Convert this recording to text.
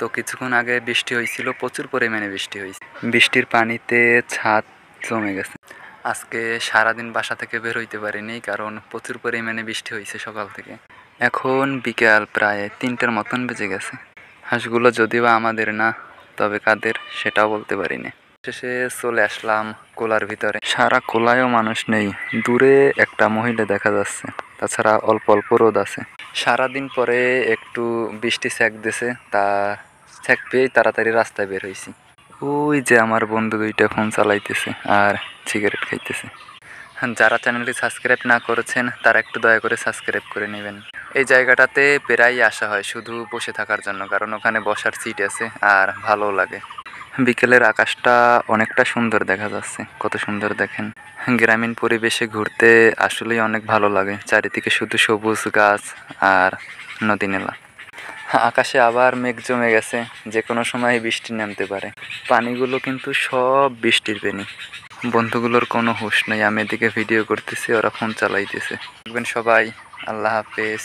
তো কিছুক্ষণ আগে বৃষ্টি হয়েছিল, প্রচুর পরিমাণে বৃষ্টি হয়েছে। বৃষ্টির পানিতে ছাদ জমে গেছে। আজকে সারাদিন বাসা থেকে বের হইতে পারিনি, কারণ প্রচুর পরিমাণে বৃষ্টি হয়েছে সকাল থেকে। এখন বিকেল প্রায় 3টার মতন বেজে গেছে। হাঁসগুলো যদিও আমাদের না, তবে কাদের সেটাও বলতে পারি না। শেষে চলে আসলাম কোলার ভিতরে। সারা কোলায়ও মানুষ নেই, দূরে একটা মহিলা দেখা যাচ্ছে, তাছাড়া অল্প অল্প রোদ আছে। সারাদিন পরে একটু বৃষ্টি ছ্যাঁক দিছে, তা ছ্যাঁক পেয়েই তাড়াতাড়ি রাস্তায় বের হয়েছি। ওই যে আমার বন্ধু দুইটা ফোন চালাইতেছে আর সিগারেট খাইতেছে। যারা চ্যানেলটি সাবস্ক্রাইব না করেছেন তারা একটু দয়া করে সাবস্ক্রাইব করে নেবেন। এই জায়গাটাতে প্রায়ই আসা হয় শুধু বসে থাকার জন্য, কারণ ওখানে বসার সিট আছে আর ভালোও লাগে। বিকেলের আকাশটা অনেকটা সুন্দর দেখা যাচ্ছে, কত সুন্দর দেখেন। গ্রামীণ পরিবেশে ঘুরতে আসলেই অনেক ভালো লাগে, চারিদিকে শুধু সবুজ গাছ আর নদী নালা। আকাশে আবার মেঘ জমে গেছে, যে কোনো সময় বৃষ্টি নামতে পারে। পানিগুলো কিন্তু সব বৃষ্টির পানি। বন্ধুগুলোর কোনো হুঁশ নেই, আমি এদিকে ভিডিও করতেছি, ওরা ফোন চালাইতেছে। দেখবেন সবাই, আল্লাহ হাফেজ।